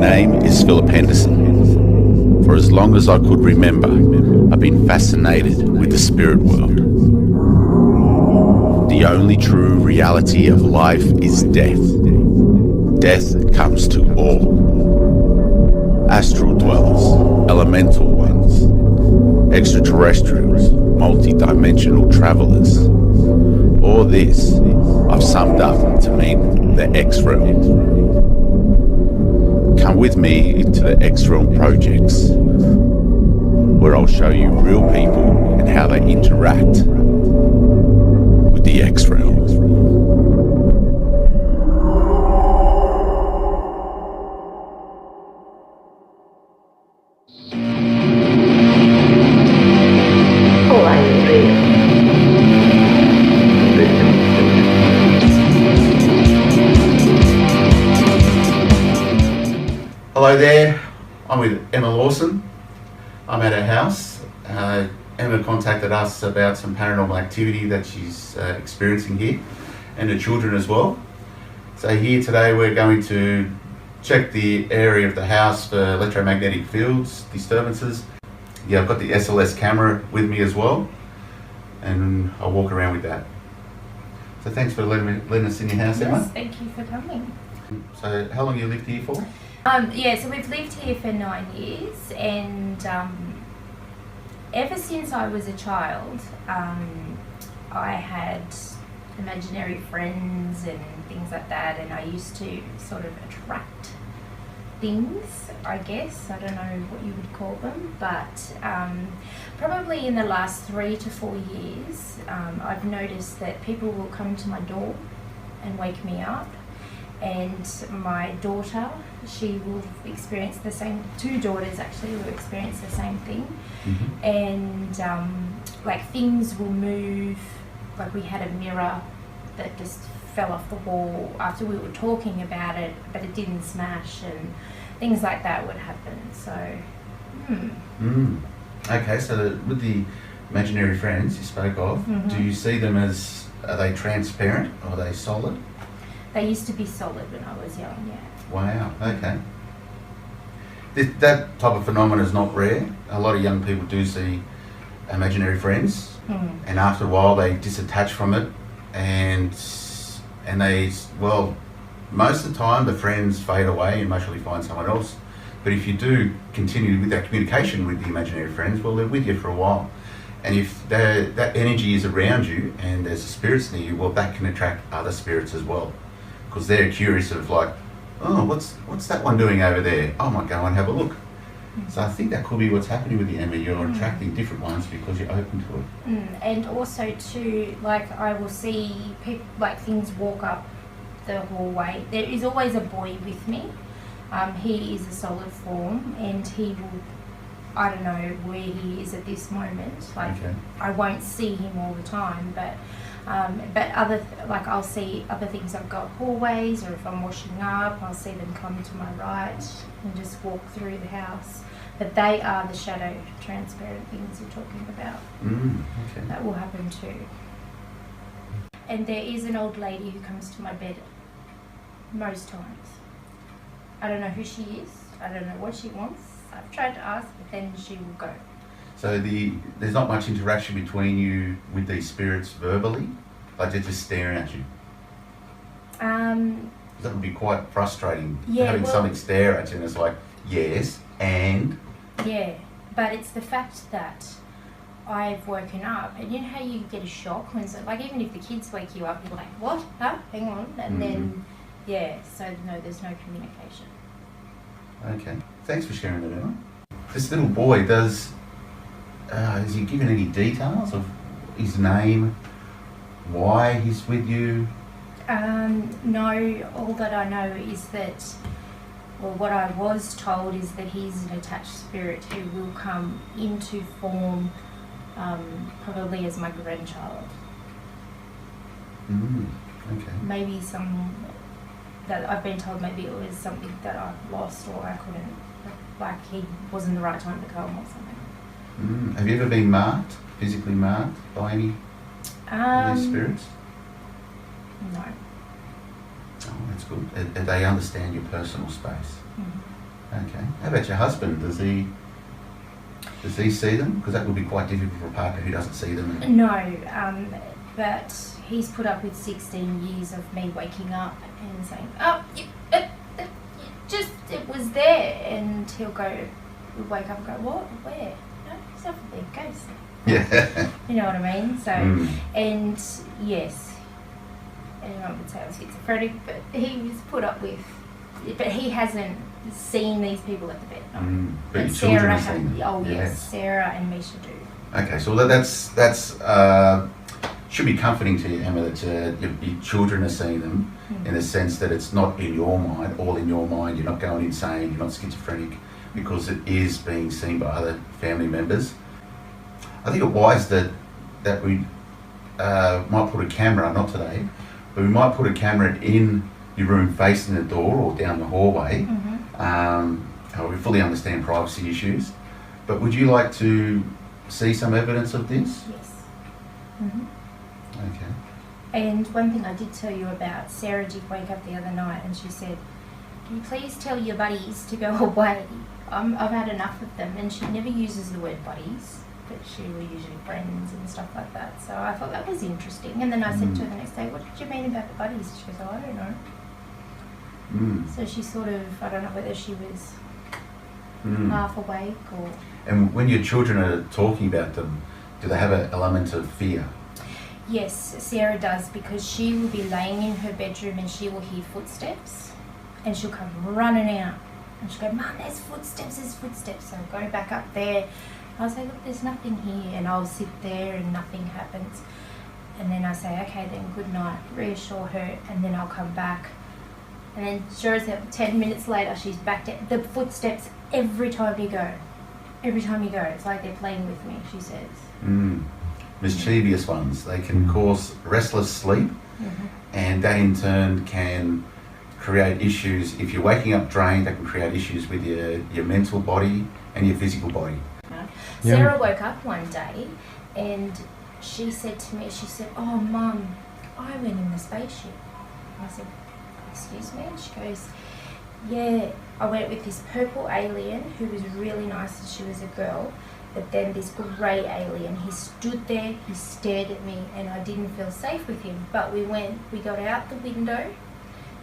name is Philip Henderson. For as long as I could remember, I've been fascinated with the spirit world. The only true reality of life is death. Death comes to all. Astral dwellers, elemental ones, extraterrestrials, multi-dimensional travellers. All this I've summed up to mean the XRealm. Come with me into the XRealm projects, where I'll show you real people and how they interact with the XRealm. Hello there, I'm with Emma Lawson. I'm at her house. Emma contacted us about some paranormal activity that she's experiencing here, and the children as well. So here today we're going to check the area of the house for electromagnetic fields, disturbances. Yeah, I've got the SLS camera with me as well, and I'll walk around with that. So thanks for letting us in your house, Emma. Yes, thank you for coming. So how long have you lived here for? So we've lived here for 9 years, and ever since I was a child, I had imaginary friends and things like that, and I used to sort of attract things, I guess. I don't know what you would call them, but probably in the last 3 to 4 years, I've noticed that people will come to my door and wake me up. And my daughter, she will experience the same, 2 daughters actually will experience the same thing. Mm-hmm. And like things will move, like we had a mirror that just fell off the wall after we were talking about it, but it didn't smash, and things like that would happen. So, Okay, so with the imaginary friends you spoke of, Mm-hmm. do you see them as, are they transparent or are they solid? They used to be solid when I was young, yeah. Wow, okay. That type of phenomenon is not rare. A lot of young people do see imaginary friends, and after a while they disattach from it, and they, well, most of the time the friends fade away and mostly find someone else. But if you do continue with that communication with the imaginary friends, well, they're with you for a while. And if that energy is around you and there's spirits near you, well, that can attract other spirits as well. Because they're curious of like, oh, what's that one doing over there? I might go and have a look. So I think that could be what's happening with you, Emma. You're attracting different ones because you're open to it. And also too, like I will see people, like things walk up the hallway. There is always a boy with me. He is a solid form, and he will, I don't know where he is at this moment. Like Okay. I won't see him all the time, but like I'll see other things. I've got hallways, or if I'm washing up, I'll see them come to my right and just walk through the house. But they are the shadow transparent things you're talking about. Okay. That will happen too. And there is an old lady who comes to my bed most times. I don't know who she is. I don't know what she wants. I've tried to ask, but then she will go. So there's not much interaction between you with these spirits verbally? Like they're just staring at you? That would be quite frustrating, having something stare at you and it's like, yes, and? Yeah, but it's the fact that I've woken up, and you know how you get a shock when, like even if the kids wake you up, you're like, what? Huh? Hang on. And then, so no, there's no communication. Okay, thanks for sharing that, Emma. This little boy, is he given any details of his name, why he's with you? No, all that I know is that, well, what I was told is that he's an attached spirit who will come into form probably as my grandchild. Okay. Maybe that I've been told maybe it was something that I lost or I couldn't, like he wasn't the right time to come or something. Have you ever been marked, physically marked by any of these spirits? No. Oh, that's good. They understand your personal space. Okay. How about your husband? Does he see them? Because that would be quite difficult for a partner who doesn't see them. No, but he's put up with 16 years of me waking up and saying, "Oh, it was there," and he'll wake up and go, "What? Where? No, it's not a big ghost." Yeah. You know what I mean? So, and yes, anyone would say I was schizophrenic, but he was put up with, but he hasn't seen these people at the vet. No. But your And children Sarah have seen them. oh yes, Sarah and Misha do. Okay, so that's should be comforting to you, Emma, that your children are seeing them in the sense that it's not in your mind, all in your mind. You're not going insane. You're not schizophrenic, because it is being seen by other family members. I think it's wise that we might put a camera, not today, but we might put a camera in your room facing the door or down the hallway. We fully understand privacy issues, but would you like to see some evidence of this? Yes. Okay. And one thing I did tell you about, Sarah did wake up the other night and she said, "Can you please tell your buddies to go away? I've had enough of them." And she never uses the word buddies, but she will usually friends and stuff like that. So I thought that was interesting. And then I said to her the next day, "What did you mean about the buddies?" She goes, "Oh, I don't know." So she sort of, I don't know whether she was half awake or... And when your children are talking about them, do they have an element of fear? Yes, Sarah does, because she will be laying in her bedroom and she will hear footsteps and she'll come running out and she'll go, "Mum, there's footsteps. So I'll go back up there. I'll say, "Look, there's nothing here," and I'll sit there and nothing happens. And then I say, "Okay, then good night," reassure her, and then I'll come back. And then sure as hell, 10 minutes later, she's back to the footsteps every time you go. It's like they're playing with me, she says. Mischievous ones. They can cause restless sleep, and that in turn can create issues. If you're waking up drained, that can create issues with your mental body and your physical body. Sarah woke up one day and she said to me, "Oh, Mum, I went in the spaceship." I said, "Excuse me?" She goes, "Yeah, I went with this purple alien who was really nice and she was a girl, but then this grey alien, he stood there, he stared at me and I didn't feel safe with him. But we got out the window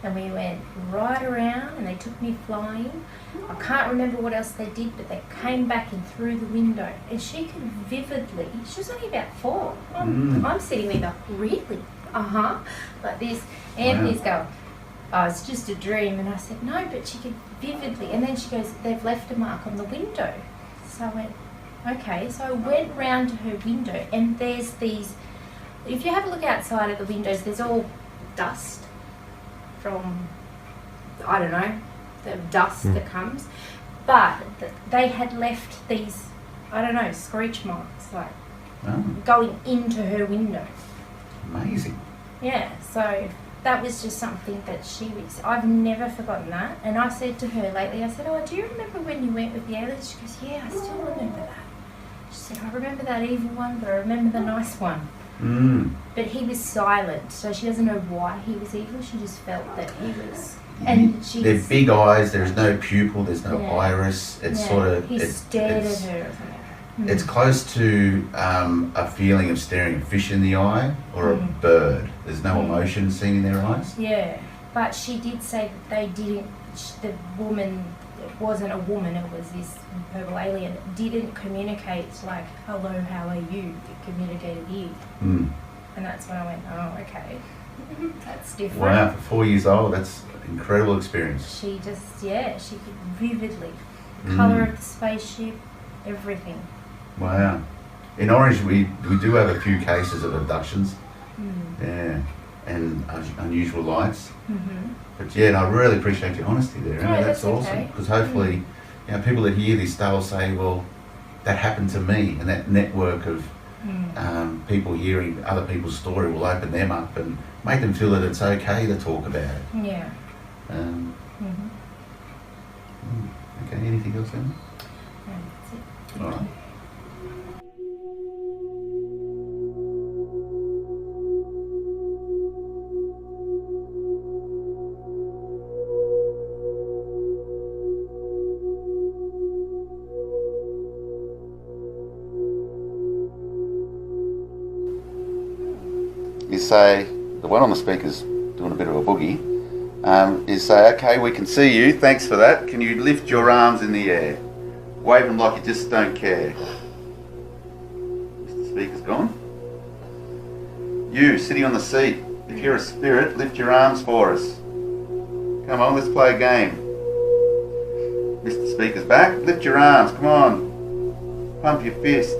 and we went right around and they took me flying. I can't remember what else they did, but they came back and through the window." And she could vividly, she was only about 4. I'm sitting there going, "Really? Like this." Anthony's going, "Oh, it's just a dream." And I said, "No, but she could vividly." And then she goes, "They've left a mark on the window." So I went, okay. So I went round to her window and there's these, if you have a look outside of the windows, there's all dust from, I don't know, the dust that comes. But they had left these, I don't know, screech marks, like going into her window. Amazing. Yeah, so that was just something that I've never forgotten that. And I said to her lately, I said, "Oh, do you remember when you went with the aliens?" She goes, "Yeah, I still remember that." She said, "I remember that evil one, but I remember the nice one." But he was silent, so she doesn't know why he was evil. She just felt that he was. And they're big eyes. There's no pupil. There's no iris. It's sort of. He stared at her. Or something. It's close to a feeling of staring a fish in the eye or a bird. There's no emotion seen in their eyes. Yeah, but she did say that they didn't. The woman, it wasn't a woman. It was this purple alien. Didn't communicate like "Hello, how are you?" It communicated you. And that's when I went, "Oh, okay, that's different." Wow, for 4 years old, that's an incredible experience. She just, she could vividly, colour of the spaceship, everything. Wow. In Orange, we do have a few cases of abductions. Yeah, and unusual lights. But yeah, and I really appreciate your honesty there. Emma. That's awesome. Because hopefully, people that hear this, they'll say, "Well, that happened to me," and that network of people hearing other people's story will open them up and make them feel that it's okay to talk about it. Yeah. Okay. Anything else, Emma? That's it. All right. is say, the one on the speaker's doing a bit of a boogie, is say, okay, we can see you, thanks for that. Can you lift your arms in the air? Wave them like you just don't care. Mr. Speaker's gone. You, sitting on the seat, if you're a spirit, lift your arms for us. Come on, let's play a game. Mr. Speaker's back, lift your arms, come on. Pump your fist.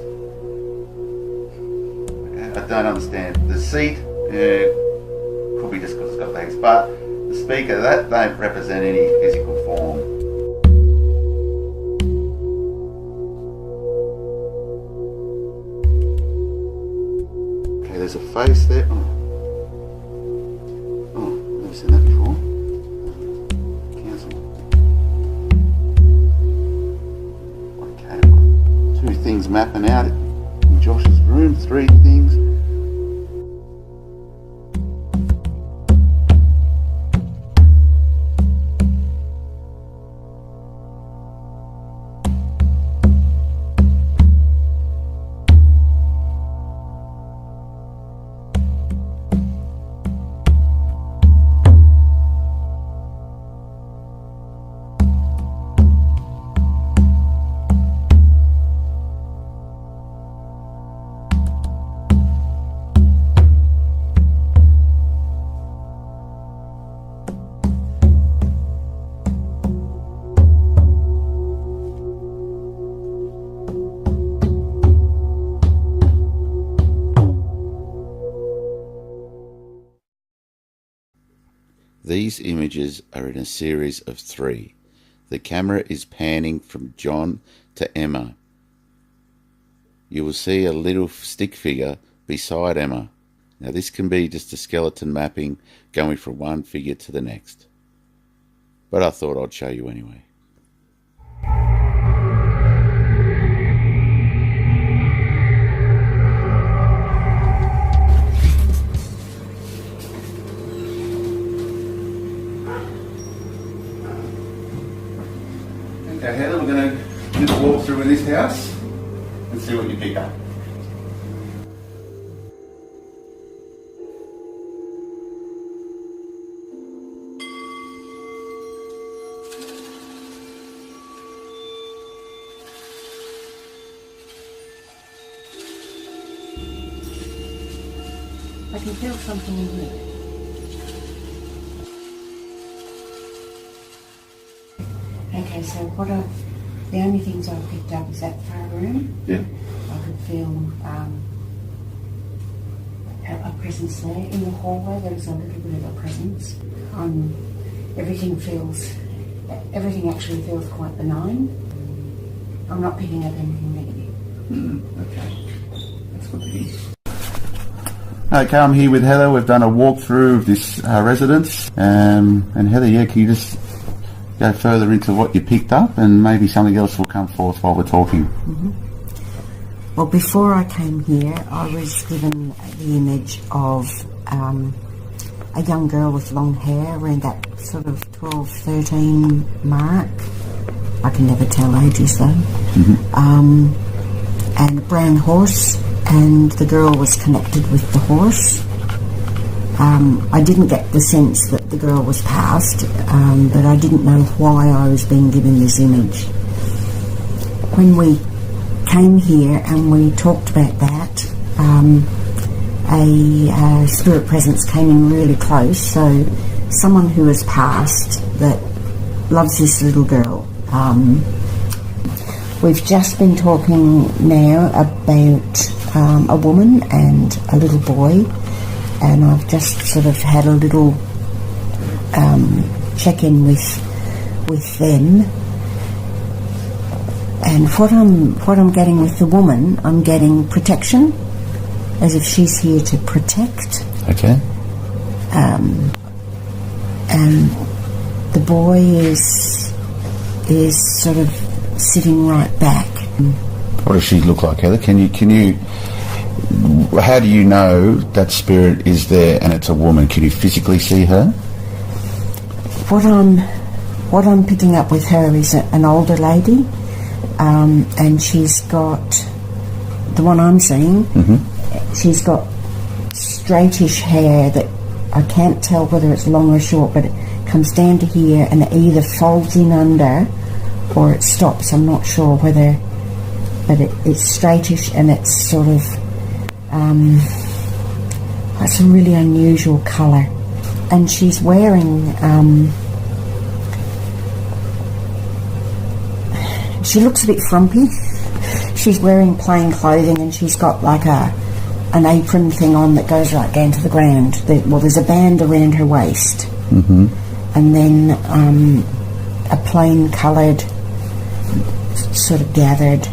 Okay, I don't understand. The seat, could be just because it's got legs, but the speaker, that don't represent any physical form. Okay, there's a face there. Oh, never seen that before. Cancel. Okay, two things mapping out in Josh's room, three things. These images are in a series of 3. The camera is panning from John to Emma. You will see a little stick figure beside Emma. Now this can be just a skeleton mapping going from one figure to the next. But I thought I'd show you anyway. Okay, Heather, we're going to do the walkthrough in this house and see what you pick up. I can feel something in here. Okay, so the only things I picked up is that far room. Yeah. I could feel a presence there. In the hallway there was a little bit of a presence. Everything actually feels quite benign. I'm not picking up anything negative. Okay. That's good to hear. Okay, I'm here with Heather. We've done a walkthrough of this residence. And Heather, yeah, can you just go further into what you picked up, and maybe something else will come forth while we're talking. Mm-hmm. Well, before I came here, I was given the image of a young girl with long hair around that sort of 12, 13 mark. I can never tell ages though. Mm-hmm. And a brown horse, and the girl was connected with the horse. I didn't get the sense that the girl was passed, but I didn't know why I was being given this image. When we came here and we talked about that, a spirit presence came in really close, so someone who has passed that loves this little girl. We've just been talking now about a woman and a little boy, and I've just sort of had a little check-in with them. And what I'm getting with the woman, I'm getting protection, as if she's here to protect. Okay. And the boy is sort of sitting right back. What does she look like, Heather? Can you? How do you know that spirit is there and it's a woman? Can you physically see her? What I'm picking up with her is an older lady, and she's got, the one I'm seeing, mm-hmm. She's got straightish hair that I can't tell whether it's long or short, but it comes down to here and it either folds in under or it stops. I'm not sure whether, but it's straightish and it's sort of, it's a really unusual colour. And she's wearing, she looks a bit frumpy. She's wearing plain clothing and she's got like an apron thing on that goes right down to the ground. There's a band around her waist. Mm-hmm. And then a plain coloured, sort of gathered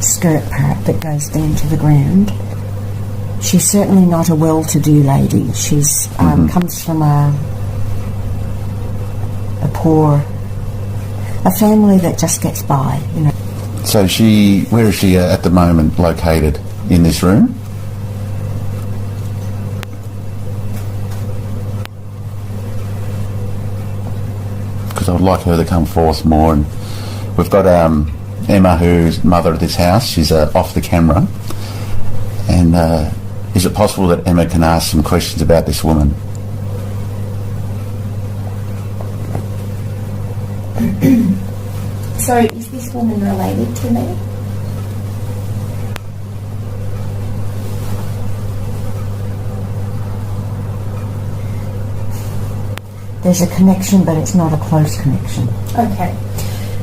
skirt part that goes down to the ground. She's certainly not a well-to-do lady. She's comes from a family that just gets by, you know. So where is she at the moment located? In this room? Because I would like her to come forth more. And we've got Emma, who's mother of this house. She's off the camera. And is it possible that Emma can ask some questions about this woman? So, is this woman related to me? There's a connection, but it's not a close connection. Okay.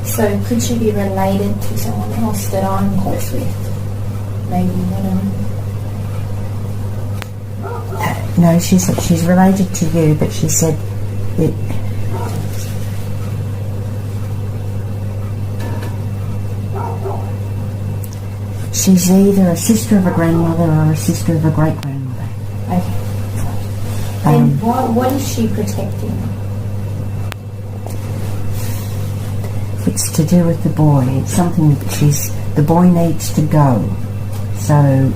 So, could she be related to someone else that I'm close with? Maybe, No, she's related to you, but she said it. She's either a sister of a grandmother or a sister of a great-grandmother. Okay. And what is she protecting? It's to do with the boy. It's something that the boy needs to go. So,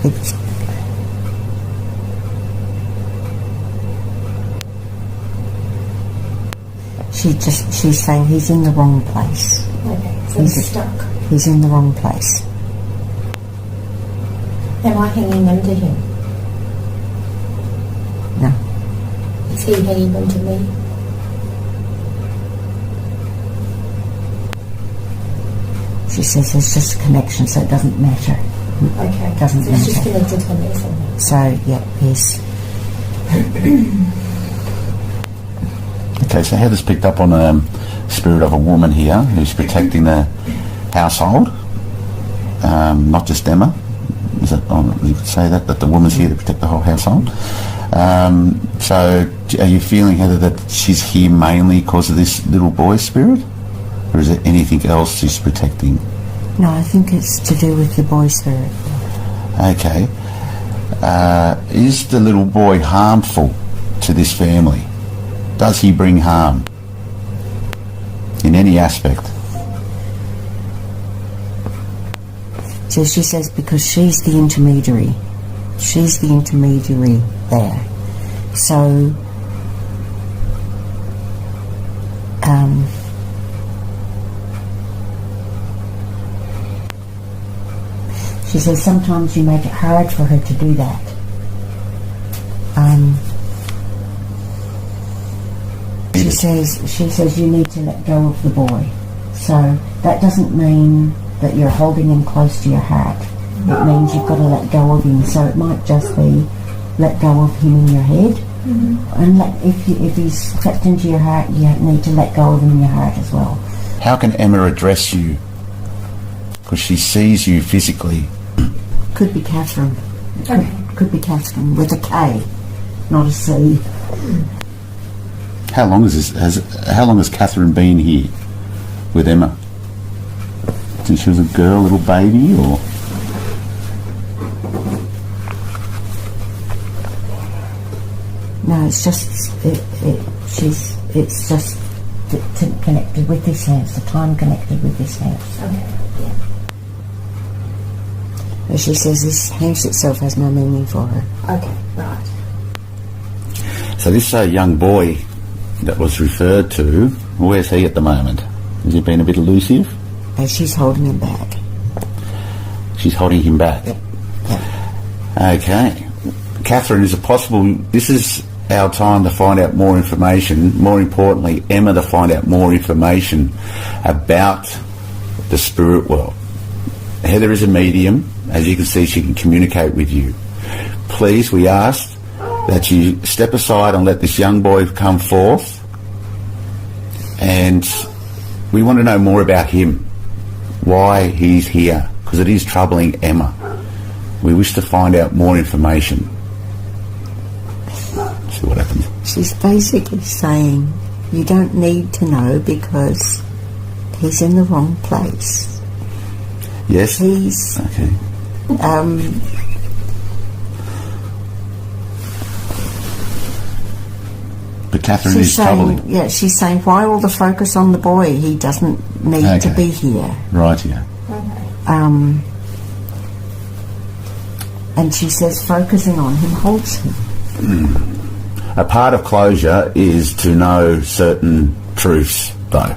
it's... She's saying he's in the wrong place. Okay, so he's stuck. He's in the wrong place. Am I hanging them to him? No. Is he hanging them to me? She says there's just a connection, so it doesn't matter. Okay. It doesn't so matter. It's just connected to me somehow. So, yeah, yes. Okay, so Heather's picked up on a spirit of a woman here who's protecting the household, not just Emma. Is it, you could say that the woman's here to protect the whole household. So are you feeling, Heather, that she's here mainly because of this little boy spirit? Or is there anything else she's protecting? No, I think it's to do with the boy spirit. Okay. Is the little boy harmful to this family? Does he bring harm in any aspect? So she says because she's the intermediary. She's the intermediary there. So, she says sometimes you make it hard for her to do that. She says you need to let go of the boy. So that doesn't mean that you're holding him close to your heart. It means you've got to let go of him. So it might just be let go of him in your head. Mm-hmm. And if he's crept into your heart, you need to let go of him in your heart as well. How can Emma address you? Because she sees you physically. Could be Catherine. Okay. Could be Catherine with a K, not a C. How long has Catherine been here with Emma? Since she was a girl, little baby, or? No, it's just it's just connected with this house. The time connected with this house. Okay. Yeah. As she says, this house itself has no meaning for her. Okay. Right. So this young boy that was referred to, where's he at the moment? Has he been a bit elusive? She's holding him back. She's holding him back. Yep. Yep. Okay. Catherine, is it possible, this is our time to find out more information, more importantly, Emma to find out more information about the spirit world. Heather is a medium. As you can see, she can communicate with you. Please, we ask that you step aside and let this young boy come forth, and we want to know more about him, why he's here, because it is troubling Emma. We wish to find out more information. See what happens. She's basically saying you don't need to know because he's in the wrong place. Yes? He's Okay. But Catherine is troubling. Yeah, she's saying why all the focus on the boy? He doesn't need to be here. Right, yeah. Okay. And she says focusing on him holds him. A part of closure is to know certain truths, though.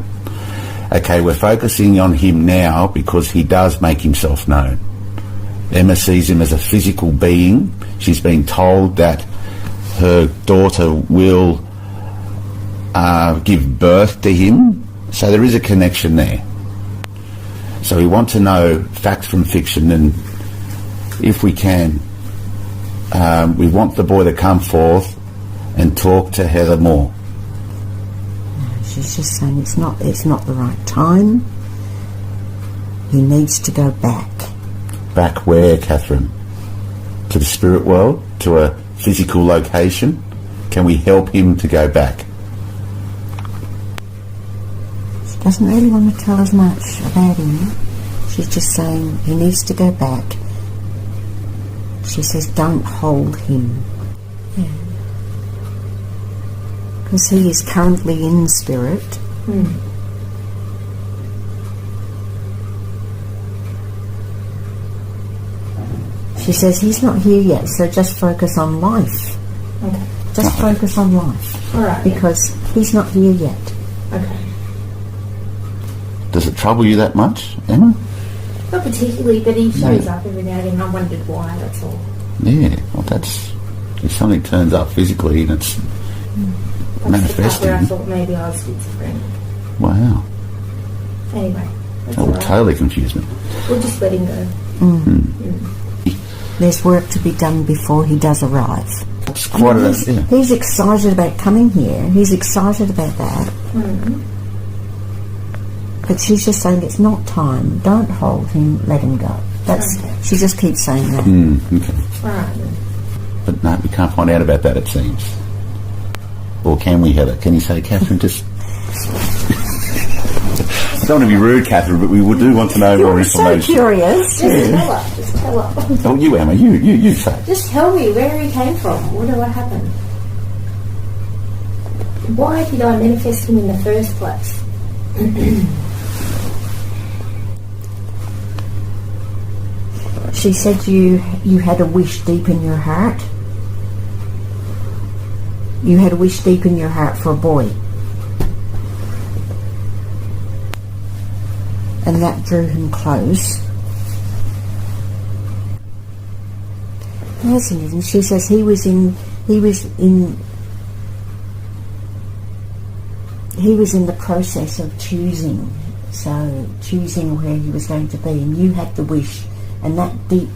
Okay, we're focusing on him now because he does make himself known. Emma sees him as a physical being. She's been told that her daughter will give birth to him, so there is a connection there. So we want to know facts from fiction, and if we can, we want the boy to come forth and talk to Heather more. She's just saying it's not the right time. He needs to go back. Back where, Catherine? To the spirit world? To a physical location? Can we help him to go back? She doesn't really want to tell us much about him. She's just saying he needs to go back. She says don't hold him. Yeah. Because he is currently in spirit. She says he's not here yet, so just focus on life. Okay. Just focus on life. All right. Because he's not here yet. Okay. Does it trouble you that much, Emma? Not particularly, but he shows up every now and then. I wondered why, that's all. Yeah, well that's... If something turns up physically and it's That's the part where I manifesting... thought maybe I was schizophrenic. Wow. Anyway, that's That all would right. totally confuse me. We'll just let him go. There's work to be done before he does arrive. It's quite He's excited about coming here. He's excited about that. But she's just saying it's not time. Don't hold him. Let him go. That's. Okay. She just keeps saying that. Okay. All right then. But no, we can't find out about that, it seems. Or can we, Heather? Can you say, Catherine, just... I don't want to be rude, Catherine, but we do want to know more You're so information. curious. Just tell her. Just tell her. Oh, you, Emma, you say. Just tell me where he came from. What happened? Why did I manifest him in the first place? She said you had a wish deep in your heart. You had a wish deep in your heart for a boy. And that drew him close. Hasn't it? And she says he was in the process of choosing. So choosing where he was going to be, and you had the wish, and that deep,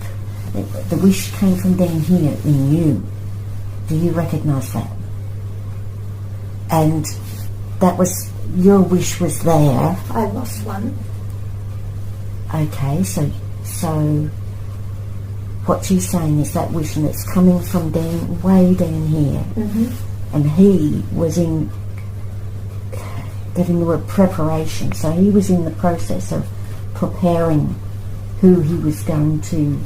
the wish came from down here in you. Do you recognise that? And that was, your wish was there. I lost one. Okay, so what she's saying is that wish, and it's coming from way down here. And he was in, getting the word preparation, so he was in the process of preparing who he was going to,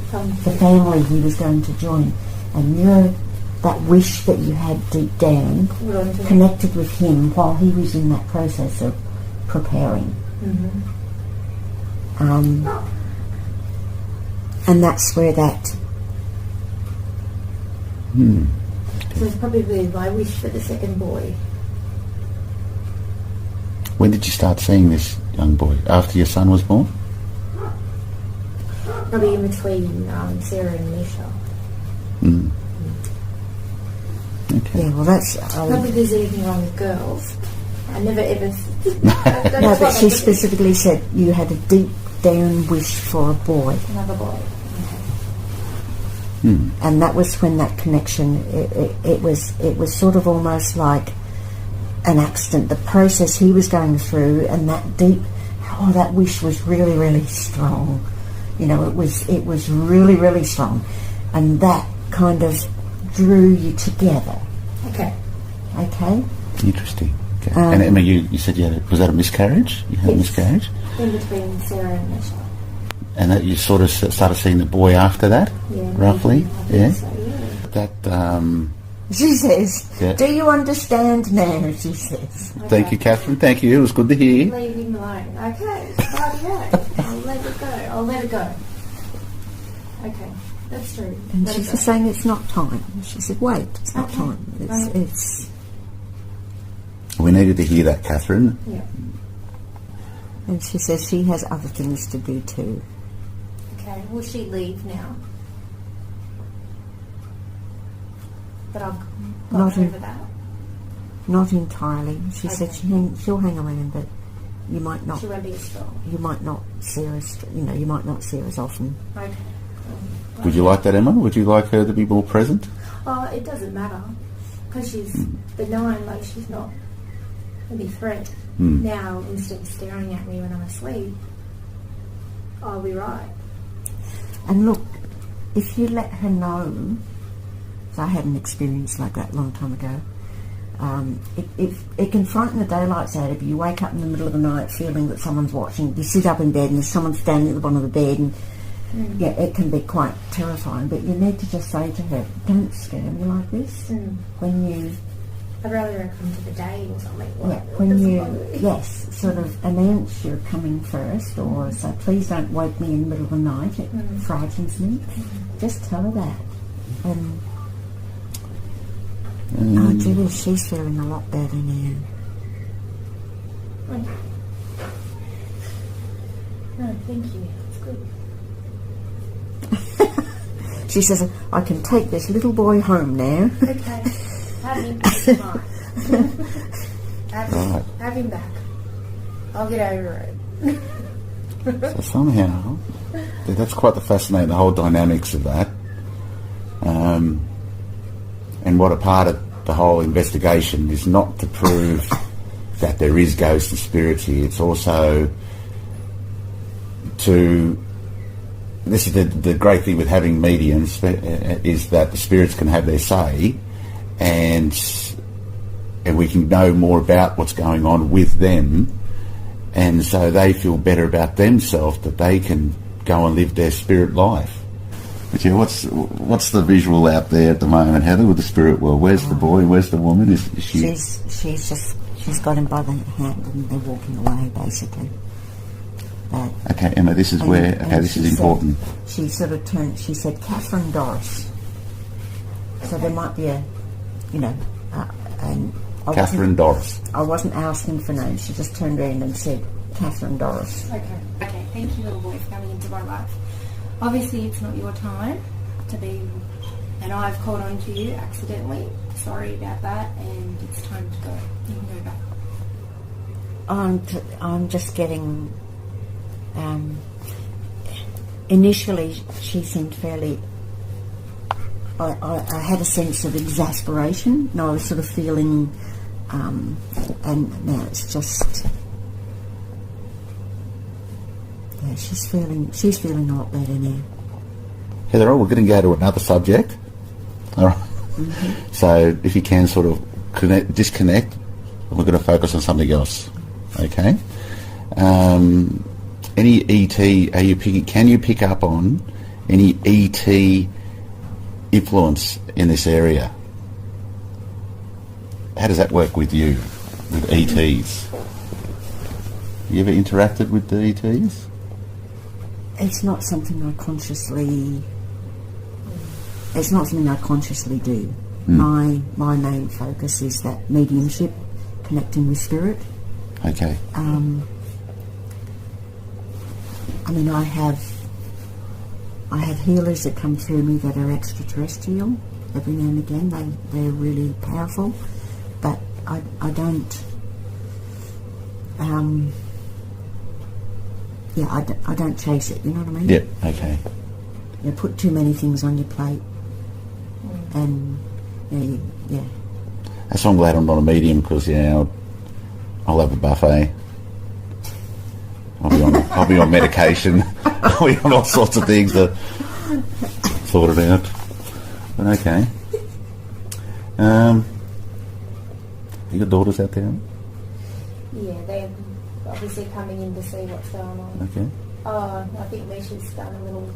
the family he was going to join. And that wish that you had deep down connected with him while he was in that process of preparing. And that's where that... So it's probably my wish for the second boy. When did you start seeing this young boy? After your son was born? Probably in between Sarah and Misha. Mm. Okay. Yeah, well, that's... Not that there's anything wrong with girls. I never ever... no, but she specifically said you had a deep down wish for a boy. Another boy. Mm. And that was when that connection, it was sort of almost like an accident. The process he was going through, and that deep, that wish was really, really strong. You know, it was really, really strong, and that kind of drew you together. Okay. Okay. Interesting. Okay. And Emma, you said was that a miscarriage? You had a miscarriage? In between Sarah and Michelle. And that you sort of started seeing the boy after that? Yeah. Roughly? Maybe, So, yeah. That, She says, yeah. do you understand now, she says. Okay. Thank you, Catherine. Thank you. It was good to hear. Leave him alone. Okay. Rightio. I'll let it go. I'll let it go. Okay. That's true. And Let she it go. was saying it's not time. She said, wait, it's not Okay. time. Right. It's We needed to hear that, Catherine. Yeah. And she says she has other things to do too. Okay. Will she leave now? But I've Not got in- over that. Not entirely. She said Okay. she'll hang around, but you might not. She won't be as strong. You might not see her. You might not see her as often. Okay. Would you like that, Emma? Would you like her to be more present? Oh, it doesn't matter. Because she's benign, like she's not any threat. Mm. Now, instead of staring at me when I'm asleep, I'll be right. And look, if you let her know, so I had an experience like that a long time ago. It can frighten the daylights out of you. You wake up in the middle of the night feeling that someone's watching. You sit up in bed and there's someone standing at the bottom of the bed, and yeah, it can be quite terrifying. But you need to just say to her, "Don't scare me like this." When you, I'd rather her come to the day or something. yeah, when you, sort of announce you're coming first, or say, "Please don't wake me in the middle of the night. It frightens me." Just tell her that, and. Oh, Julie, she's feeling a lot better now. Okay. No, thank you. It's good. She says, I can take this little boy home now. Okay. Have him back tonight. Right. Have him back. I'll get over it. So somehow, that's quite the fascinating, the whole dynamics of that. And what a part of the whole investigation is not to prove that there is ghosts and spirits here. It's also to... This is the great thing with having mediums, is that the spirits can have their say, and we can know more about what's going on with them, and so they feel better about themselves, that they can go and live their spirit life. But yeah, what's the visual out there at the moment, Heather, with the spirit world? Where's the boy? Where's the woman? Is she? She's got him by the hand and they're walking away, basically. But, Okay, Emma, this is where. Okay, this is important. She sort of turned. She said, "Catherine Doris." So there might be a, and Catherine Doris. I wasn't asking for names. She just turned around and said, "Catherine Doris." Okay. Okay. Thank you, little boy, for coming into my life. Obviously, it's not your time to be, and I've called on to you accidentally. Sorry about that, and it's time to go. You can go back. I'm just getting. Initially, she seemed fairly. I had a sense of exasperation, and I was sort of feeling, and now it's just. Yeah, she's feeling a lot better now. Heather, we're going to go to another subject. All right. Mm-hmm. So if you can sort of disconnect, we're going to focus on something else. Okay. Any ET? Can you pick up on any ET influence in this area? How does that work with you, with ETs? You ever interacted with the ETs? It's not something I consciously. It's not something I consciously do. My main focus is that mediumship, connecting with spirit. Okay. I mean, I have I have healers that come through me that are extraterrestrial. Every now and again, they're really powerful, but I don't. I don't chase it. You know what I mean? Yep. Okay. You put too many things on your plate, and yeah. That's why I'm glad I'm not a medium, because I'll have a buffet. I'll be on medication. I'll be on all sorts of things to sort it out. But okay. You got daughters out there? Yeah, they're obviously coming in to see what's going on. Okay. Oh, I think Misha's done a little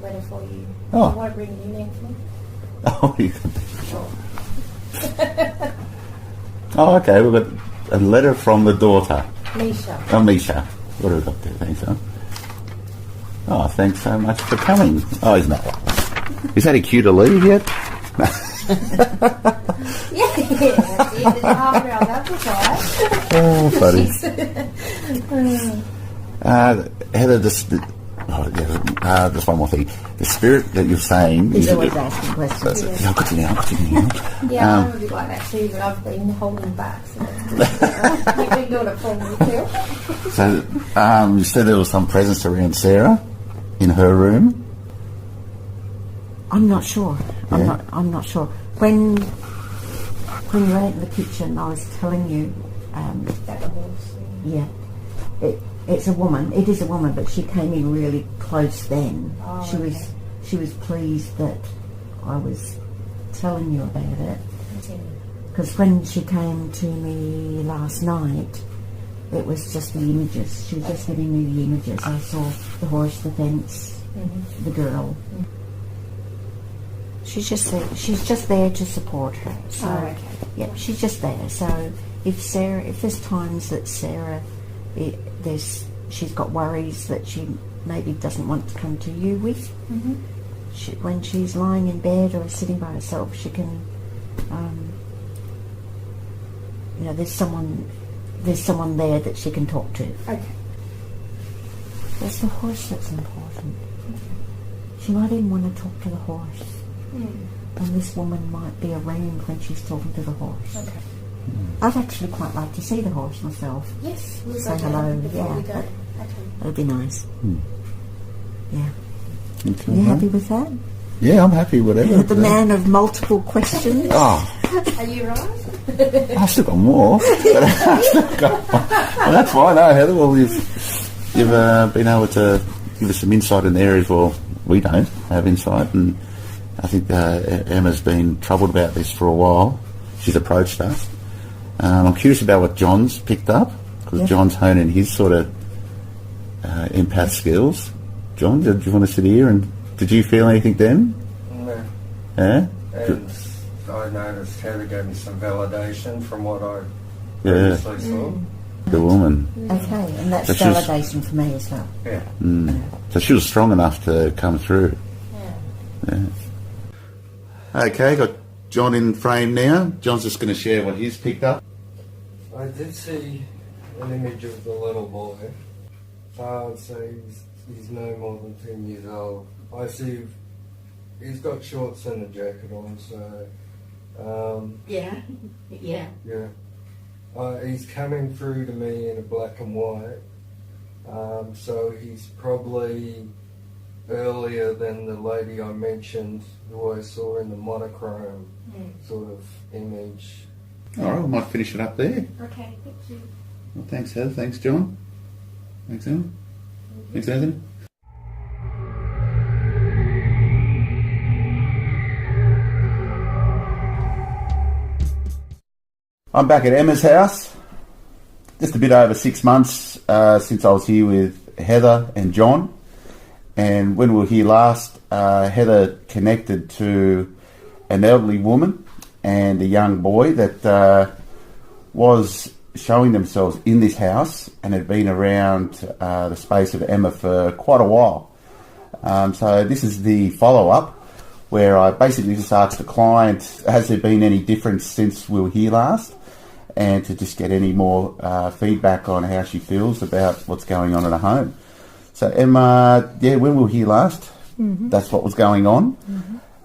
letter for you. Oh. I won't bring it in actually. Oh, oh, okay. We've got a letter from the daughter. Misha. Oh, Misha. What have we got there? Thanks, huh? Oh, thanks so much for coming. Oh, he's not. Is that a cue to leave yet? Yeah, that's it. There's a half round appetite. Oh, funny. Heather, just one more thing. The spirit that you're saying... He's always asking questions. Yeah, I've got you now. Yeah, I'm a bit like that too, but I've been holding back, so that's good. You've been doing it for me too. So, you said there was some presence around Sarah in her room? I'm not sure. Yeah. I'm not sure. When you were out in the kitchen, I was telling you. That the horse. Yeah, it's a woman. It is a woman, but she came in really close then. Oh, She was pleased that I was telling you about it. Because when she came to me last night, it was just the images. She was just giving me the images. I saw the horse, the fence, the girl. She's just there to support her. So, yeah, she's just there. So if there's times that Sarah, she's got worries that she maybe doesn't want to come to you with, when she's lying in bed or sitting by herself, she can, there's someone there that she can talk to. Okay. It's the horse that's important. She might even want to talk to the horse. And this woman might be around when she's talking to the horse. Okay. I'd actually quite like to see the horse myself. Yes, we'll Say go hello. before we Yeah, go. Okay. that'd be nice. Yeah. Okay. You happy with that? Yeah, I'm happy, whatever. The man of multiple questions. Oh, Are you right? I've still got more. But well, that's fine, no, Heather. Well, you've been able to give us some insight in the areas where we don't have insight, and I think Emma's been troubled about this for a while. She's approached us. I'm curious about what John's picked up, because John's honing his sort of empath skills. John, did you want to sit here, and did you feel anything then? No. Yeah? And I noticed Heather gave me some validation from what I previously saw. The woman. Okay, and that's So she was- validation for me as well. Yeah. So she was strong enough to come through. Yeah. Okay, got John in frame now. John's just going to share what he's picked up. I did see an image of the little boy. So he's no more than 10 years old. I see he's got shorts and a jacket on, so... Yeah. Yeah. He's coming through to me in a black and white. So he's probably earlier than the lady I mentioned, who I saw in the monochrome sort of image. All right, we might finish it up there. Okay, thank you. Well, thanks, Heather. Thanks, John. Thanks, Emma. Thanks, Anthony. I'm back at Emma's house. Just a bit over 6 months since I was here with Heather and John. And when we were here last, Heather connected to an elderly woman and a young boy that was showing themselves in this house and had been around the space of Emma for quite a while. So this is the follow-up, where I basically just asked the client, has there been any difference since we were here last? And to just get any more feedback on how she feels about what's going on at her home. So Emma, when we were here last, That's what was going on.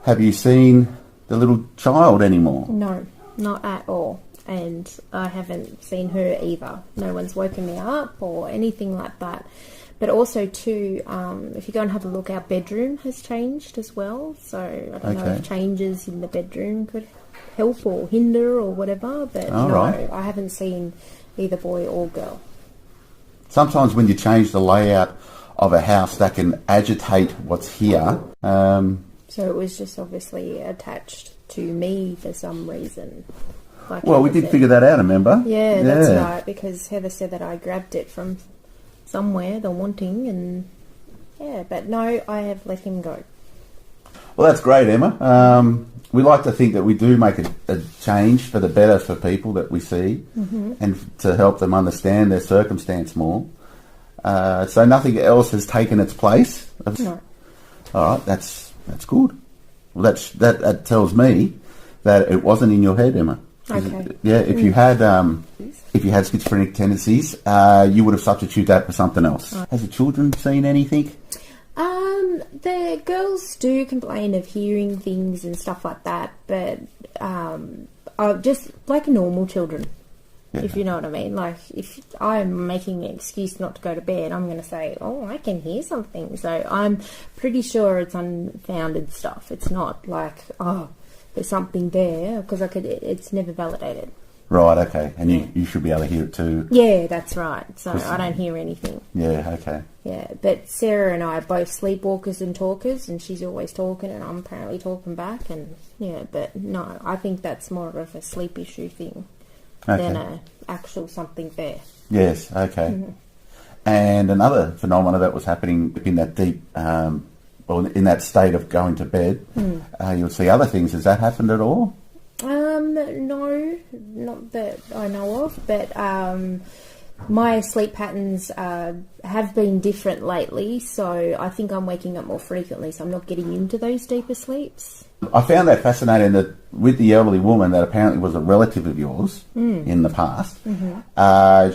Have you seen the little child anymore? No, not at all. And I haven't seen her either. No one's woken me up or anything like that. But also too, if you go and have a look, our bedroom has changed as well. So I don't know if changes in the bedroom could help or hinder or whatever. But I haven't seen either boy or girl. Sometimes when you change the layout of a house, that can agitate what's here. So it was just obviously attached to me for some reason. Like well, we did figure that out, remember? Yeah, that's right, because Heather said that I grabbed it from somewhere, the wanting, and but no, I have let him go. Well, that's great, Emma. We like to think that we do make a change for the better for people that we see and to help them understand their circumstance more. So nothing else has taken its place? No. All right, that's good. Well, that tells me that it wasn't in your head, Emma. Okay. Yeah, if you had schizophrenic tendencies, you would have substituted that for something else. Has the children seen anything? The girls do complain of hearing things and stuff like that, but just like normal children, if you know what I mean. Like, if I'm making an excuse not to go to bed, I'm going to say, oh, I can hear something. So I'm pretty sure it's unfounded stuff. It's not like, oh, there's something there, because it's never validated. Right, okay. And you should be able to hear it too. Yeah, that's right. So I don't hear anything. Yeah, okay. Yeah, but Sarah and I are both sleepwalkers and talkers, and she's always talking and I'm apparently talking back, and but no, I think that's more of a sleep issue thing than a actual something there. Yes, okay. And another phenomena that was happening in that deep, in that state of going to bed, you'll see other things. Has that happened at all? No, not that I know of, but my sleep patterns have been different lately, so I think I'm waking up more frequently, so I'm not getting into those deeper sleeps. I found that fascinating that with the elderly woman that apparently was a relative of yours in the past,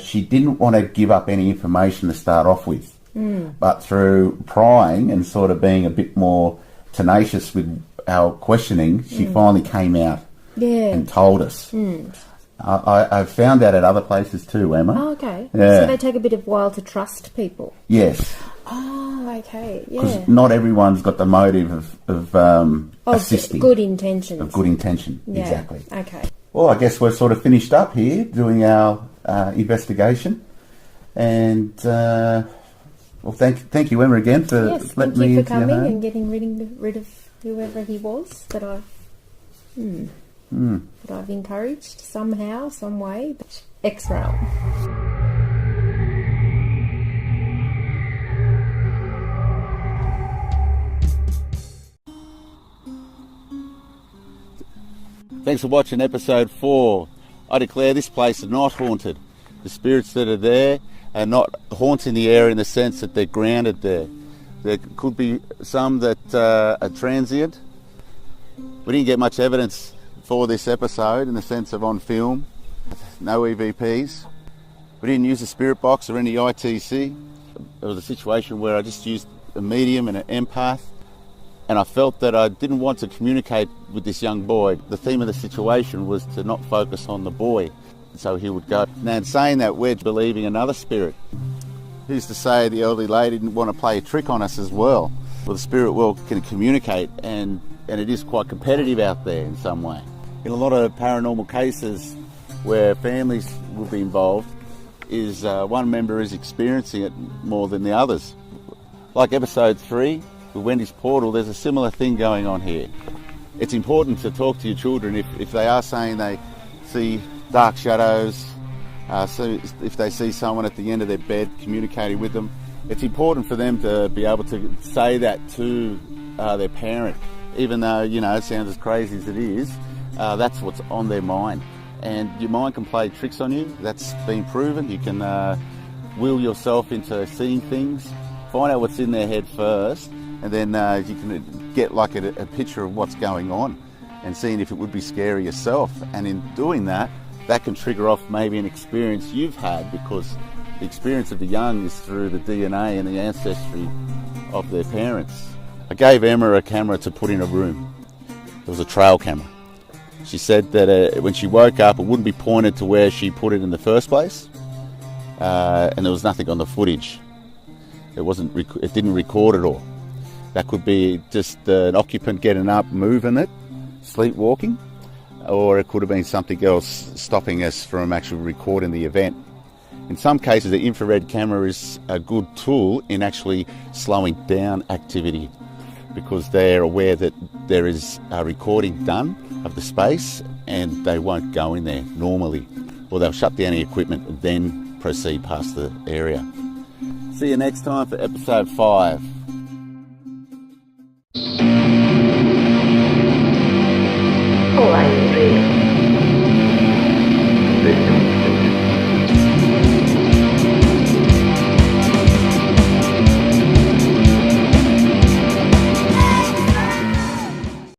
she didn't want to give up any information to start off with, but through prying and sort of being a bit more tenacious with our questioning, she finally came out and told us. I've found that at other places too, Emma. Oh, okay. Yeah. So they take a bit of while to trust people. Yes. Oh, okay. Yeah. Because not everyone's got the motive of assisting. Good intentions. Of good intention, Yeah. exactly. Okay. Well, I guess we're sort of finished up here doing our investigation. And, thank you, Emma, again for letting me into your home. Thank you for coming and getting rid of whoever he was that I've encouraged somehow, some way. XRealm. Thanks for watching episode 4. I declare this place not haunted. The spirits that are there are not haunting the area in the sense that they're grounded there. There could be some that are transient. We didn't get much evidence for this episode in the sense of on film. No EVPs. We didn't use a spirit box or any ITC. It was a situation where I just used a medium and an empath, and I felt that I didn't want to communicate with this young boy. The theme of the situation was to not focus on the boy, so he would go. Now, in saying that, we're believing another spirit. Who's to say the elderly lady didn't want to play a trick on us as well? Well, the spirit world can communicate, and it is quite competitive out there in some way. In a lot of paranormal cases where families will be involved, is one member is experiencing it more than the others. Like episode 3 with Wendy's Portal, there's a similar thing going on here. It's important to talk to your children if they are saying they see dark shadows, so if they see someone at the end of their bed communicating with them. It's important for them to be able to say that to their parent, even though, it sounds as crazy as it is. That's what's on their mind. And your mind can play tricks on you. That's been proven. You can will yourself into seeing things. Find out what's in their head first, and then you can get like a picture of what's going on and seeing if it would be scary yourself. And in doing that, that can trigger off maybe an experience you've had, because the experience of the young is through the DNA and the ancestry of their parents. I gave Emma a camera to put in a room. It was a trail camera. She said that when she woke up, it wouldn't be pointed to where she put it in the first place, and there was nothing on the footage. It didn't record it all. That could be just an occupant getting up, moving it, sleepwalking, or it could have been something else stopping us from actually recording the event. In some cases, the infrared camera is a good tool in actually slowing down activity, because they're aware that there is a recording done of the space and they won't go in there normally, or they'll shut down the equipment and then proceed past the area. See you next time for episode 5. Oh,